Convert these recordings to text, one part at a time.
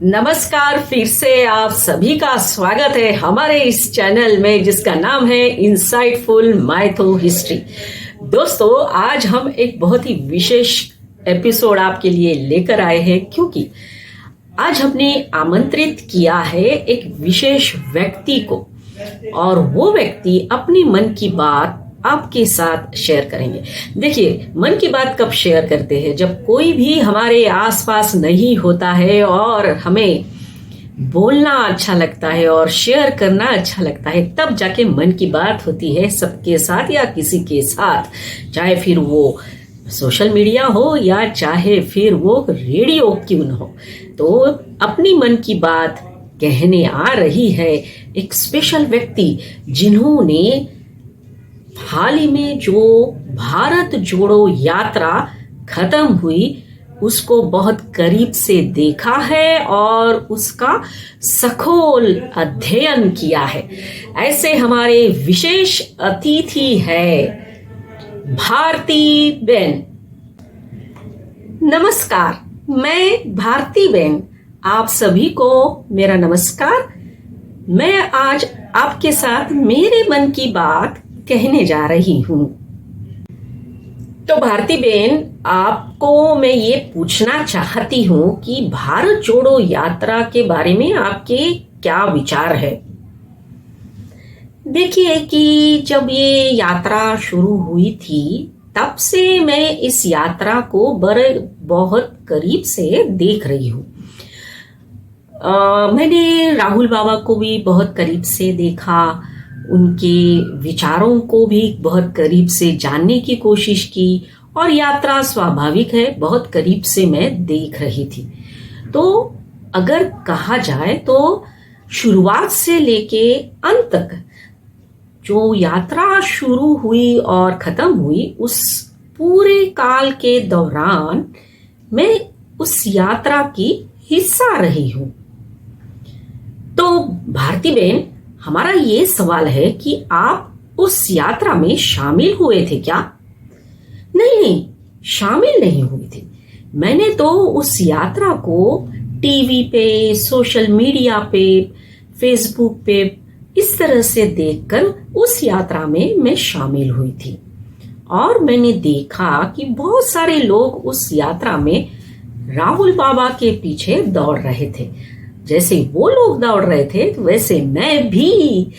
नमस्कार, फिर से आप सभी का स्वागत है हमारे इस चैनल में जिसका नाम है इंसाइटफुल माइथो हिस्ट्री। दोस्तों, आज हम एक बहुत ही विशेष एपिसोड आपके लिए लेकर आए हैं, क्योंकि आज हमने आमंत्रित किया है एक विशेष व्यक्ति को, और वो व्यक्ति अपनी मन की बात आपके साथ शेयर करेंगे। देखिए, मन की बात कब शेयर करते हैं? जब कोई भी हमारे आसपास नहीं होता है और हमें बोलना अच्छा लगता है और शेयर करना अच्छा लगता है, तब जाके मन की बात होती है सबके साथ या किसी के साथ, चाहे फिर वो सोशल मीडिया हो या चाहे फिर वो रेडियो क्यों न हो। तो अपनी मन की बात कहने आ रही है एक स्पेशल व्यक्ति, जिन्होंने हाल ही में जो भारत जोड़ो यात्रा खत्म हुई उसको बहुत करीब से देखा है और उसका सखोल अध्ययन किया है। ऐसे हमारे विशेष अतिथि है भारती बेन। नमस्कार, मैं भारती बेन, आप सभी को मेरा नमस्कार। मैं आज आपके साथ मेरे मन की बात कहने जा रही हूं। तो भारती बेन, आपको मैं ये पूछना चाहती हूं कि भारत जोड़ो यात्रा के बारे में आपके क्या विचार है? देखिए कि जब ये यात्रा शुरू हुई थी तब से मैं इस यात्रा को बहुत करीब से देख रही हूं। मैंने राहुल बाबा को भी बहुत करीब से देखा, उनके विचारों को भी बहुत करीब से जानने की कोशिश की, और यात्रा स्वाभाविक है बहुत करीब से मैं देख रही थी। तो अगर कहा जाए तो शुरुआत से लेके अंत तक जो यात्रा शुरू हुई और खत्म हुई, उस पूरे काल के दौरान मैं उस यात्रा की हिस्सा रही हूं। तो भारती बेन, हमारा ये सवाल है कि आप उस यात्रा में शामिल हुए थे क्या? नहीं, शामिल नहीं हुई थी। मैंने तो उस यात्रा को टीवी पे, सोशल मीडिया पे, फेसबुक पे इस तरह से देखकर उस यात्रा में मैं शामिल हुई थी। और मैंने देखा कि बहुत सारे लोग उस यात्रा में राहुल बाबा के पीछे दौड़ रहे थे। जैसे वो लोग दौड़ रहे थे वैसे मैं भी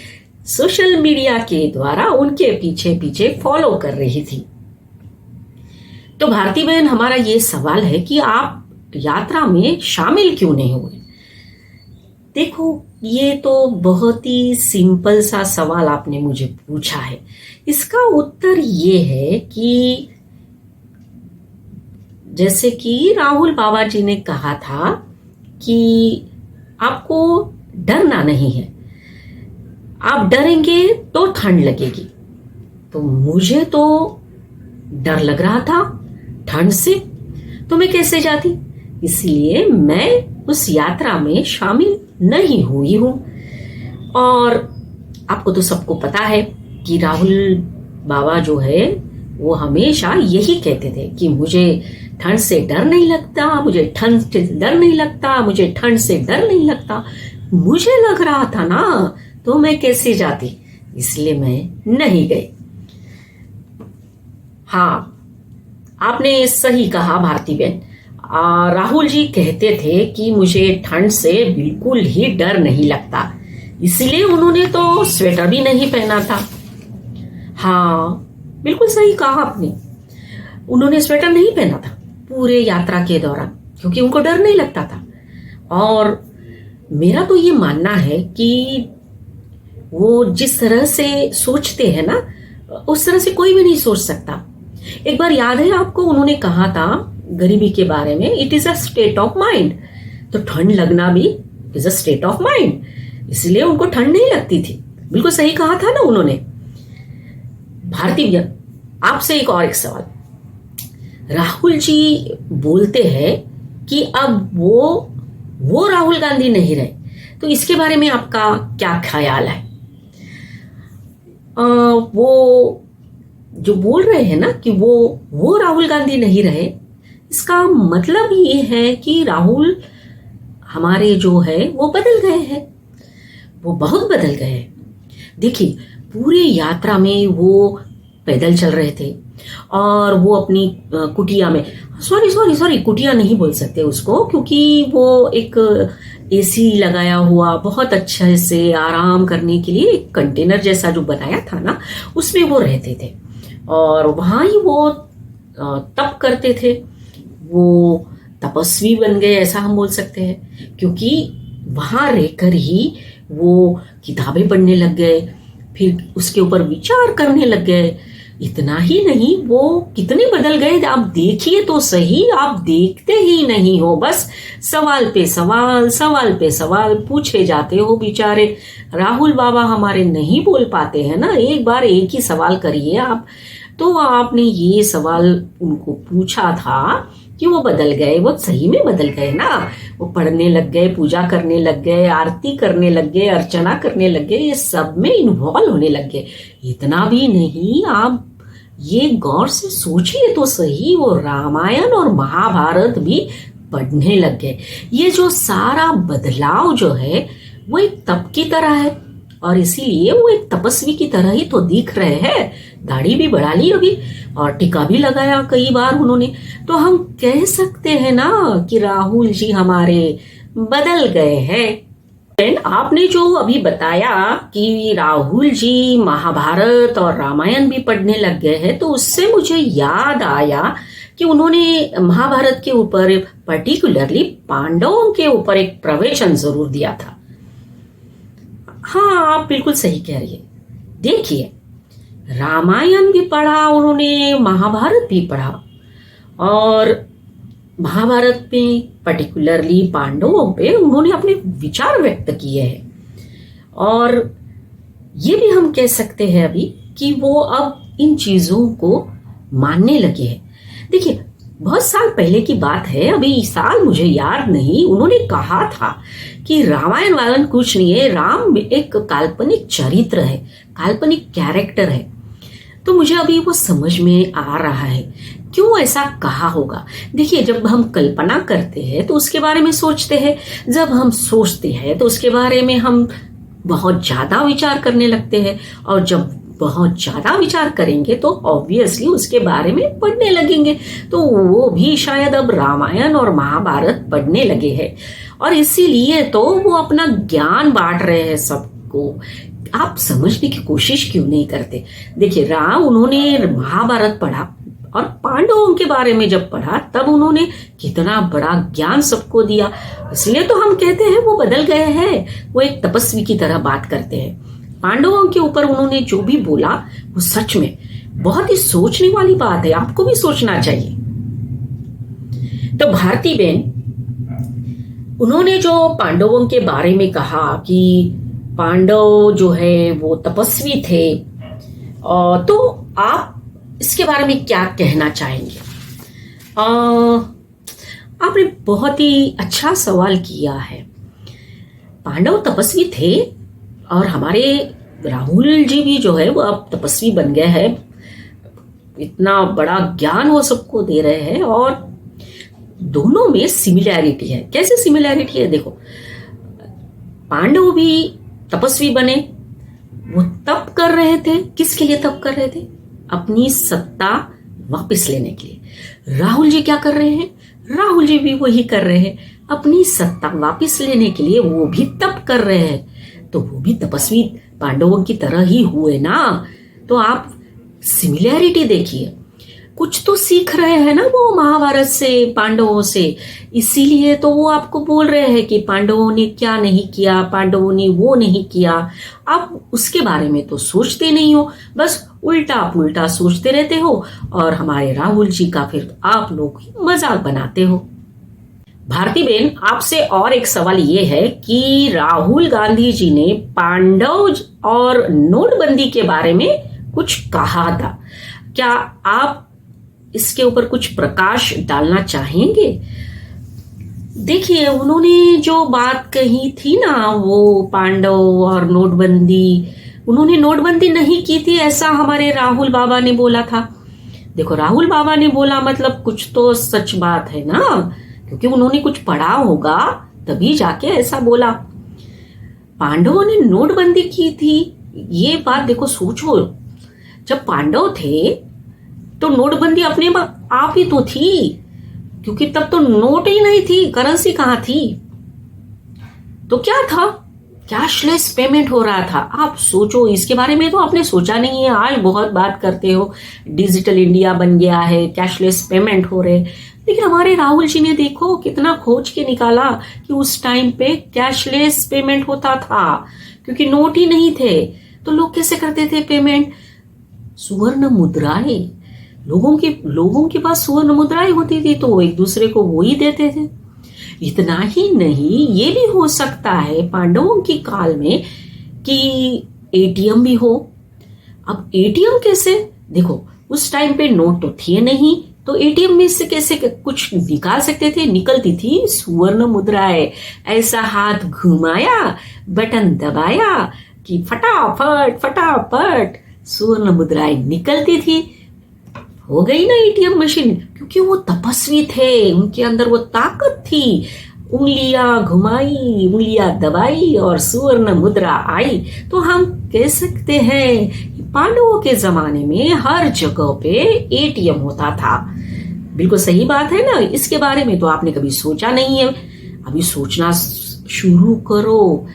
सोशल मीडिया के द्वारा उनके पीछे पीछे फॉलो कर रही थी। तो भारती बहन, हमारा ये सवाल है कि आप यात्रा में शामिल क्यों नहीं हुए? देखो, ये तो बहुत ही सिंपल सा सवाल आपने मुझे पूछा है। इसका उत्तर ये है कि जैसे कि राहुल बाबा जी ने कहा था कि आपको डरना नहीं है, आप डरेंगे तो ठंड लगेगी। तो मुझे तो डर लग रहा था ठंड से, तो मैं कैसे जाती? इसलिए मैं उस यात्रा में शामिल नहीं हुई हूं। और आपको तो सबको पता है कि राहुल बाबा जो है वो हमेशा यही कहते थे कि मुझे ठंड से डर नहीं लगता, मुझे ठंड से डर नहीं लगता, मुझे ठंड से डर नहीं लगता। मुझे लग रहा था ना, तो मैं कैसे जाती? इसलिए मैं नहीं गई। हाँ, आपने सही कहा भारती बहन। राहुल जी कहते थे कि मुझे ठंड से बिल्कुल ही डर नहीं लगता, इसलिए उन्होंने तो स्वेटर भी नहीं पहना था। हाँ, बिल्कुल सही कहा आपने, उन्होंने स्वेटर नहीं पहना था पूरे यात्रा के दौरान, क्योंकि उनको डर नहीं लगता था। और मेरा तो ये मानना है कि वो जिस तरह से सोचते हैं ना, उस तरह से कोई भी नहीं सोच सकता। एक बार याद है आपको, उन्होंने कहा था गरीबी के बारे में, it is a state of mind. तो ठंड लगना भी is a state of mind, इसलिए उनको ठंड नहीं लगती थी। बिल्कुल सही कहा था ना उन्होंने। भारती भैया, आपसे एक सवाल। राहुल जी बोलते हैं कि अब वो राहुल गांधी नहीं रहे, तो इसके बारे में आपका क्या ख्याल है? वो जो बोल रहे हैं ना कि वो राहुल गांधी नहीं रहे, इसका मतलब ये है कि राहुल हमारे जो है वो बदल गए हैं, वो बहुत बदल गए हैं। देखिए, पूरी यात्रा में वो पैदल चल रहे थे और वो अपनी कुटिया में, सॉरी कुटिया नहीं बोल सकते उसको, क्योंकि वो एक एसी लगाया हुआ बहुत अच्छे से आराम करने के लिए एक कंटेनर जैसा जो बनाया था ना, उसमें वो रहते थे और वहां ही वो तप करते थे। वो तपस्वी बन गए ऐसा हम बोल सकते हैं, क्योंकि वहां रहकर ही वो किताबें पढ़ने लग गए, फिर उसके ऊपर विचार करने लग गए। इतना ही नहीं, वो कितने बदल गए आप देखिए तो सही, आप देखते ही नहीं हो, बस सवाल पे सवाल पूछे जाते हो। बेचारे राहुल बाबा हमारे नहीं बोल पाते हैं ना, एक बार एक ही सवाल करिए आप। तो आपने ये सवाल उनको पूछा था कि वो बदल गए, वो सही में बदल गए ना, वो पढ़ने लग गए, पूजा करने लग गए, आरती करने लग गए, अर्चना करने लग गए, ये सब में इन्वॉल्व होने लग गए। इतना भी नहीं, आप ये गौर से सोचिए तो सही, वो रामायण और महाभारत भी पढ़ने लग गए। ये जो सारा बदलाव जो है वो एक तप की तरह है और इसीलिए वो एक तपस्वी की तरह ही तो दिख रहे हैं। दाढ़ी भी बढ़ा ली अभी और टीका भी लगाया कई बार उन्होंने। तो हम कह सकते हैं ना कि राहुल जी हमारे बदल गए हैं। आपने जो अभी बताया कि राहुल जी महाभारत और रामायण भी पढ़ने लग गए हैं, तो उससे मुझे याद आया कि उन्होंने महाभारत के ऊपर, पर्टिकुलरली पांडवों के ऊपर एक प्रवचन जरूर दिया था। हाँ, आप बिल्कुल सही कह रही है। देखिए, रामायण भी पढ़ा उन्होंने, महाभारत भी पढ़ा और महाभारत में पर्टिकुलरली पांडवों पे उन्होंने अपने विचार व्यक्त किए हैं। और ये भी हम कह सकते हैं अभी कि वो अब इन चीजों को मानने लगे हैं। देखिए, बहुत साल पहले की बात है, अभी साल मुझे याद नहीं, उन्होंने कहा था कि रामायण वायन कुछ नहीं है, राम एक काल्पनिक चरित्र है, काल्पनिक कैरेक्टर है। तो मुझे अभी वो समझ में आ रहा है क्यों ऐसा कहा होगा। देखिए, जब हम कल्पना करते हैं तो उसके बारे में सोचते हैं, जब हम सोचते हैं तो उसके बारे में हम बहुत ज्यादा विचार करने लगते हैं और जब बहुत ज्यादा विचार करेंगे तो ऑब्वियसली उसके बारे में पढ़ने लगेंगे। तो वो भी शायद अब रामायण और महाभारत पढ़ने लगे हैं और इसीलिए तो वो अपना ज्ञान बांट रहे हैं सबको। आप समझने की कोशिश क्यों नहीं करते? देखिए, राम उन्होंने महाभारत पढ़ा और पांडवों के बारे में जब पढ़ा तब उन्होंने कितना बड़ा ज्ञान सबको दिया। इसलिए तो हम कहते हैं वो बदल गए हैं, वो एक तपस्वी की तरह बात करते हैं। पांडवों के ऊपर उन्होंने जो भी बोला वो सच में बहुत ही सोचने वाली बात है, आपको भी सोचना चाहिए। तो भारती बहन, उन्होंने जो पांडवों के बारे में कहा कि पांडव जो है वो तपस्वी थे, और तो आप इसके बारे में क्या कहना चाहेंगे? आपने बहुत ही अच्छा सवाल किया है। पांडव तपस्वी थे और हमारे राहुल जी भी जो है वो अब तपस्वी बन गए हैं। इतना बड़ा ज्ञान वो सबको दे रहे हैं और दोनों में सिमिलैरिटी है। कैसे सिमिलैरिटी है? देखो, पांडव भी तपस्वी बने, वो तप कर रहे थे। किसके लिए तप कर रहे थे? अपनी सत्ता वापस लेने के लिए। राहुल जी क्या कर रहे हैं? राहुल जी भी वही कर रहे हैं, अपनी सत्ता वापस लेने के लिए वो भी तप कर रहे हैं। तो वो भी तपस्वी पांडवों की तरह ही हुए ना। तो आप सिमिलैरिटी देखिए, कुछ तो सीख रहे हैं ना वो महाभारत से, पांडवों से। इसीलिए तो वो आपको बोल रहे हैं कि पांडवों ने क्या नहीं किया, पांडवों ने वो नहीं किया। आप उसके बारे में तो सोचते नहीं हो, बस उल्टा पुल्टा सोचते रहते हो और हमारे राहुल जी का फिर आप लोग मजाक बनाते हो। भारती बहन, आपसे और एक सवाल ये है कि राहुल गांधी जी ने पांडव और नोटबंदी के बारे में कुछ कहा था, क्या आप इसके ऊपर कुछ प्रकाश डालना चाहेंगे? देखिए, उन्होंने जो बात कही थी ना, वो पांडव और नोटबंदी, उन्होंने नोटबंदी नहीं की थी, ऐसा हमारे राहुल बाबा ने बोला था। देखो, राहुल बाबा ने बोला मतलब कुछ तो सच बात है ना, क्योंकि उन्होंने कुछ पढ़ा होगा तभी जाके ऐसा बोला। पांडवों ने नोटबंदी की थी, ये बात देखो, सोचो, जब पांडव थे तो नोटबंदी अपने आप ही तो थी, क्योंकि तब तो नोट ही नहीं थी, करेंसी कहां थी। तो क्या था, कैशलेस पेमेंट हो रहा था। आप सोचो, इसके बारे में तो आपने सोचा नहीं है। आज बहुत बात करते हो, डिजिटल इंडिया बन गया है, कैशलेस पेमेंट हो रहे, लेकिन हमारे राहुल जी ने देखो कितना खोज के निकाला कि उस टाइम पे कैशलेस पेमेंट होता था, क्योंकि नोट ही नहीं थे। तो लोग कैसे करते थे पेमेंट? सुवर्ण मुद्राएं, लोगों के पास सुवर्ण मुद्राएं होती थी, तो वो एक दूसरे को वो ही देते थे। इतना ही नहीं, ये भी हो सकता है पांडवों के काल में कि एटीएम भी हो। अब एटीएम कैसे? देखो, उस टाइम पे नोट तो थे नहीं, तो एटीएम में से कैसे कुछ निकाल सकते थे? निकलती थी सुवर्ण मुद्राएं। ऐसा हाथ घुमाया, बटन दबाया कि फटाफट फटाफट सुवर्ण मुद्राएं निकलती थी। हो गई ना एटीएम मशीन, क्योंकि वो तपस्वी थे, उनके अंदर वो ताकत थी। उंगलियां घुमाई, उंगलियां दबाई और सुवर्ण मुद्रा आई। तो हम कह सकते हैं कि पांडवों के जमाने में हर जगह पे एटीएम होता था। बिल्कुल सही बात है ना। इसके बारे में तो आपने कभी सोचा नहीं है, अभी सोचना शुरू करो।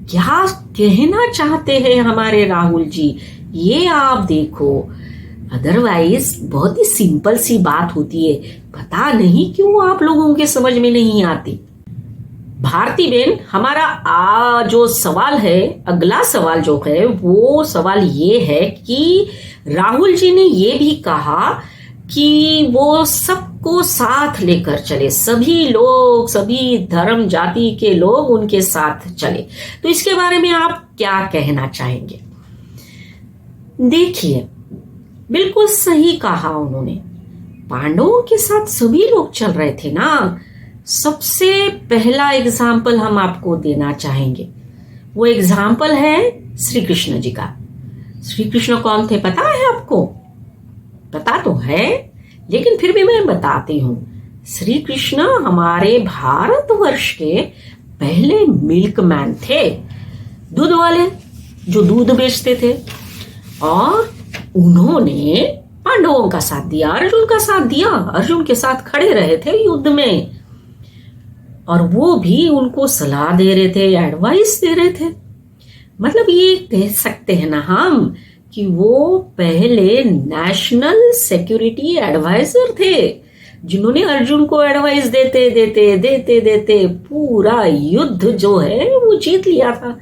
क्या कहना चाहते हैं हमारे राहुल जी, ये आप देखो। अदरवाइज बहुत ही सिंपल सी बात होती है, पता नहीं क्यों आप लोगों के समझ में नहीं आती। भारती बहन, हमारा जो सवाल है, अगला सवाल जो है वो सवाल ये है कि राहुल जी ने ये भी कहा कि वो सबको साथ लेकर चले, सभी लोग, सभी धर्म जाति के लोग उनके साथ चले। तो इसके बारे में आप क्या कहना चाहेंगे? देखिए, बिल्कुल सही कहा उन्होंने, पांडवों के साथ सभी लोग चल रहे थे ना। सबसे पहला एग्जाम्पल हम आपको देना चाहेंगे, वो एग्जाम्पल है श्री कृष्ण जी का। श्री कृष्ण कौन थे पता है आपको? पता तो है, लेकिन फिर भी मैं बताती हूं। श्री कृष्ण हमारे भारतवर्ष के पहले मिल्कमैन थे, दूध वाले, जो दूध बेचते थे। और उन्होंने पांडवों का साथ दिया, अर्जुन का साथ दिया, अर्जुन के साथ खड़े रहे थे युद्ध में, और वो भी उनको सलाह दे रहे थे, एडवाइस दे रहे थे। मतलब ये कह सकते हैं ना हम कि वो पहले नेशनल सिक्योरिटी एडवाइजर थे, जिन्होंने अर्जुन को एडवाइस देते देते देते देते पूरा युद्ध जो है वो जीत लिया था।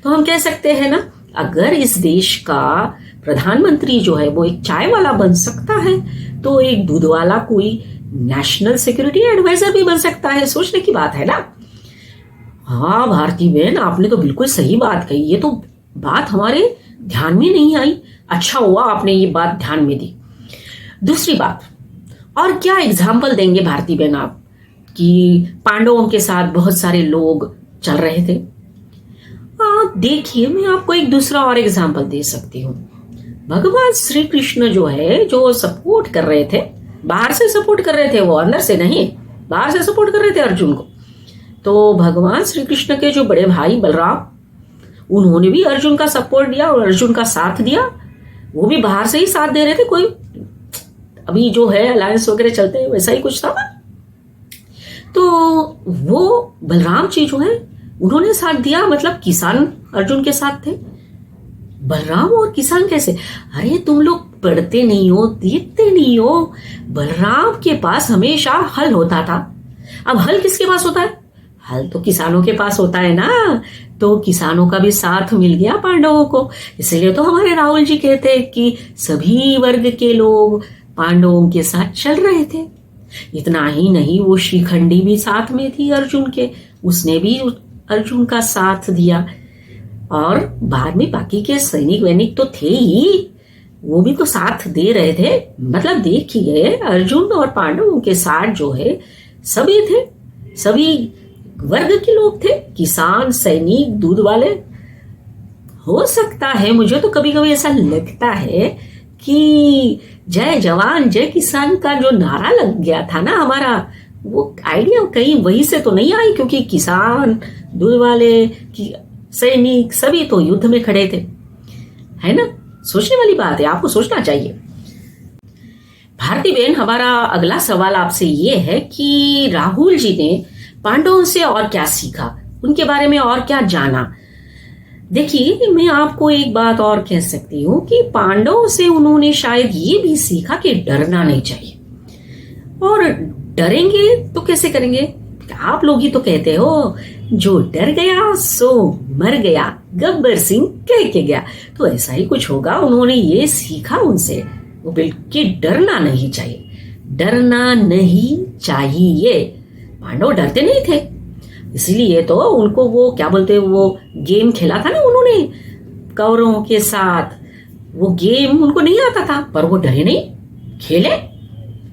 तो हम कह सकते हैं ना, अगर इस देश का प्रधानमंत्री जो है वो एक चाय वाला बन सकता है, तो एक दूध वाला कोई नेशनल सिक्योरिटी एडवाइजर भी बन सकता है। सोचने की बात है ना। हाँ भारती बहन, आपने तो बिल्कुल सही बात कही, ये तो बात हमारे ध्यान में नहीं आई। अच्छा हुआ आपने ये बात ध्यान में दी। दूसरी बात, और क्या एग्जाम्पल देंगे भारती बहन आप कि पांडवों के साथ बहुत सारे लोग चल रहे थे? देखिए, मैं आपको एक दूसरा और एग्जाम्पल दे सकती हूँ। भगवान श्री कृष्ण जो है, जो सपोर्ट कर रहे थे, बाहर से सपोर्ट कर रहे थे, वो अंदर से नहीं, बाहर से सपोर्ट कर रहे थे अर्जुन को। तो भगवान श्री कृष्ण के जो बड़े भाई बलराम, उन्होंने भी अर्जुन का सपोर्ट दिया और अर्जुन का साथ दिया। वो भी बाहर से ही साथ दे रहे थे, कोई अभी जो है अलायंस वगैरह चलते हैं वैसा ही कुछ था। तो वो बलराम जी जो है उन्होंने साथ दिया, मतलब किसान अर्जुन के साथ थे। बलराम और किसान कैसे? अरे तुम लोग पढ़ते नहीं हो, देखते नहीं हो। बलराम के पास हमेशा हल होता था। अब हल किसके पास होता है? हल तो किसानों के पास होता है ना। तो किसानों का भी साथ मिल गया पांडवों को। इसलिए तो हमारे राहुल जी कहते हैं कि सभी वर्ग के लोग पांडवों के साथ चल रहे थे। इतना ही नहीं, वो शिखंडी भी साथ में थी अर्जुन के, उसने भी अर्जुन का साथ दिया। और बाद में बाकी के सैनिक वैनिक तो थे ही, वो भी तो साथ दे रहे थे। मतलब देखिए, अर्जुन और पांडवों के साथ जो है सभी थे, सभी वर्ग के लोग थे, किसान, सैनिक, दूध वाले। हो सकता है, मुझे तो कभी कभी ऐसा लगता है कि जय जवान जय किसान का जो नारा लग गया था ना हमारा, वो आइडिया कहीं वहीं से तो नहीं आई, क्योंकि किसान, दूध वाले, सैनिक सभी तो युद्ध में खड़े थे, है ना। सोचने वाली बात है, आपको सोचना चाहिए। भारती बहन, हमारा अगला सवाल आपसे ये है कि राहुल जी ने पांडवों से और क्या सीखा, उनके बारे में और क्या जाना। देखिए, मैं आपको एक बात और कह सकती हूँ कि पांडवों से उन्होंने शायद ये भी सीखा कि डरना नहीं चाहिए, और डरेंगे तो कैसे करेंगे। आप लोग ही तो कहते हो, जो डर गया सो मर गया, गब्बर सिंह कह के गया। तो ऐसा ही कुछ होगा, उन्होंने ये सीखा उनसे, वो बिल्कुल डरना नहीं चाहिए, डरना नहीं चाहिए। पांडव डरते नहीं थे, इसलिए तो उनको वो क्या बोलते हैं, वो गेम खेला था ना उन्होंने कौरवों के साथ, वो गेम उनको नहीं आता था, पर वो डरे नहीं, खेले,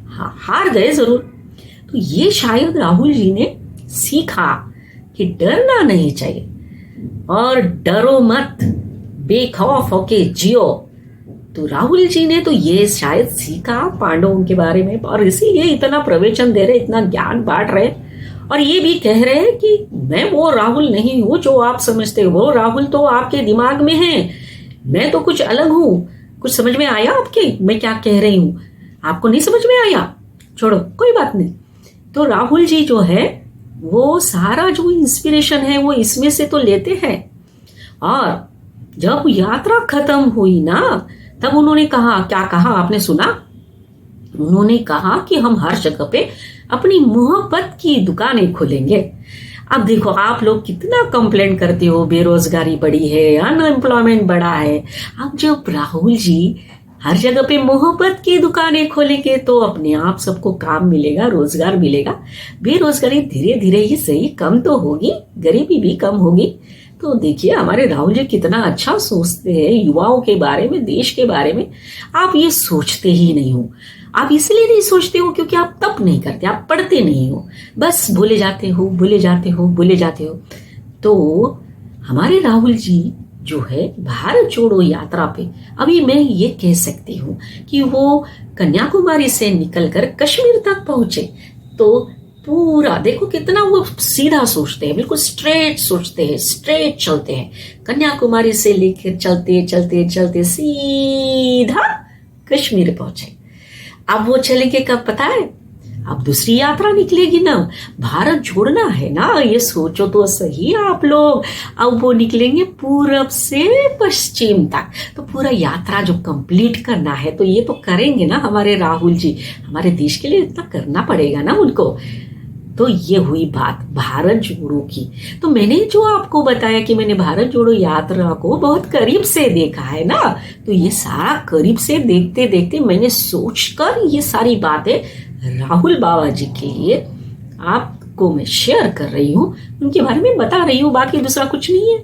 हाँ हार गए जरूर। तो ये शायद राहुल जी ने सीखा कि डरना नहीं चाहिए, और डरो मत, बेखौफ होके जियो। तो राहुल जी ने तो ये शायद सीखा पांडवों के बारे में, और इसीलिए इतना प्रवचन दे रहे, इतना ज्ञान बांट रहे, और ये भी कह रहे हैं कि मैं वो राहुल नहीं हूं जो आप समझते हो, वो राहुल तो आपके दिमाग में है, मैं तो कुछ अलग हूं। कुछ समझ में आया आपके, मैं क्या कह रही हूं? आपको नहीं समझ में आया, छोड़ो, कोई बात नहीं। तो राहुल जी जो है, वो सारा जो इंस्पिरेशन है वो इसमें से तो लेते हैं। और जब यात्रा खत्म हुई ना, तब उन्होंने कहा, क्या कहा आपने सुना? उन्होंने कहा कि हम हर जगह पे अपनी मोहब्बत की दुकानें खोलेंगे। अब देखो, आप लोग कितना कंप्लेंट करते हो, बेरोजगारी बढ़ी है, अनएम्प्लॉयमेंट बढ़ा है। अब जब राहुल जी हर जगह पे मोहब्बत की दुकानें खोलेंगे तो अपने आप सबको काम मिलेगा, रोजगार मिलेगा, बेरोजगारी धीरे धीरे ही सही कम तो होगी, गरीबी भी कम होगी। तो देखिए, हमारे राहुल जी कितना अच्छा सोचते हैं युवाओं के बारे में, देश के बारे में। आप ये सोचते ही नहीं हो। आप इसलिए नहीं सोचते हो क्योंकि आप तप नहीं करते, आप पढ़ते नहीं हो, बस भूले जाते हो, भूले जाते हो, भूले जाते हो। तो हमारे राहुल जी जो है भारत जोड़ो यात्रा पे, अभी मैं ये कह सकती हूँ कि वो कन्याकुमारी से निकलकर कश्मीर तक पहुंचे। तो पूरा देखो कितना वो सीधा सोचते हैं, बिल्कुल स्ट्रेट सोचते हैं, स्ट्रेट चलते हैं। कन्याकुमारी से लेकर चलते चलते चलते सीधा कश्मीर पहुंचे। अब वो चलेंगे कब पता है? अब दूसरी यात्रा निकलेगी ना, भारत जोड़ना है ना, ये सोचो तो सही आप लोग। अब वो निकलेंगे पूरब से पश्चिम तक, तो पूरा यात्रा जो कंप्लीट करना है, तो ये तो करेंगे ना हमारे राहुल जी, हमारे देश के लिए इतना करना पड़ेगा ना उनको। तो ये हुई बात भारत जोड़ो की। तो मैंने जो आपको बताया कि मैंने भारत जोड़ो यात्रा को बहुत करीब से देखा है ना, तो ये सारा करीब से देखते देखते मैंने सोचकर ये सारी बातें राहुल बाबा जी के लिए आपको मैं शेयर कर रही हूँ, उनके बारे में बता रही हूँ, बाकी दूसरा कुछ नहीं है।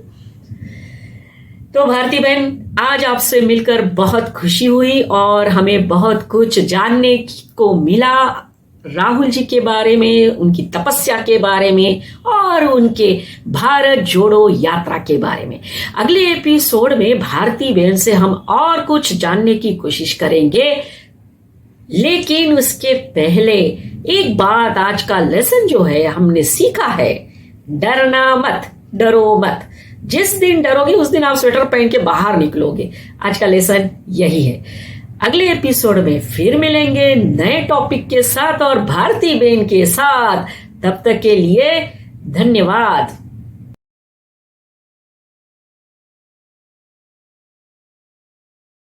तो भारती बहन, आज आपसे मिलकर बहुत खुशी हुई और हमें बहुत कुछ जानने को मिला राहुल जी के बारे में, उनकी तपस्या के बारे में और उनके भारत जोड़ो यात्रा के बारे में। अगले एपिसोड में भारती बहन से हम और कुछ जानने की कोशिश करेंगे, लेकिन उसके पहले एक बात, आज का लेसन जो है हमने सीखा है, डरना मत, डरो मत। जिस दिन डरोगे उस दिन आप स्वेटर पहन के बाहर निकलोगे। आज का लेसन यही है। अगले एपिसोड में फिर मिलेंगे नए टॉपिक के साथ और भारती बहन के साथ। तब तक के लिए धन्यवाद।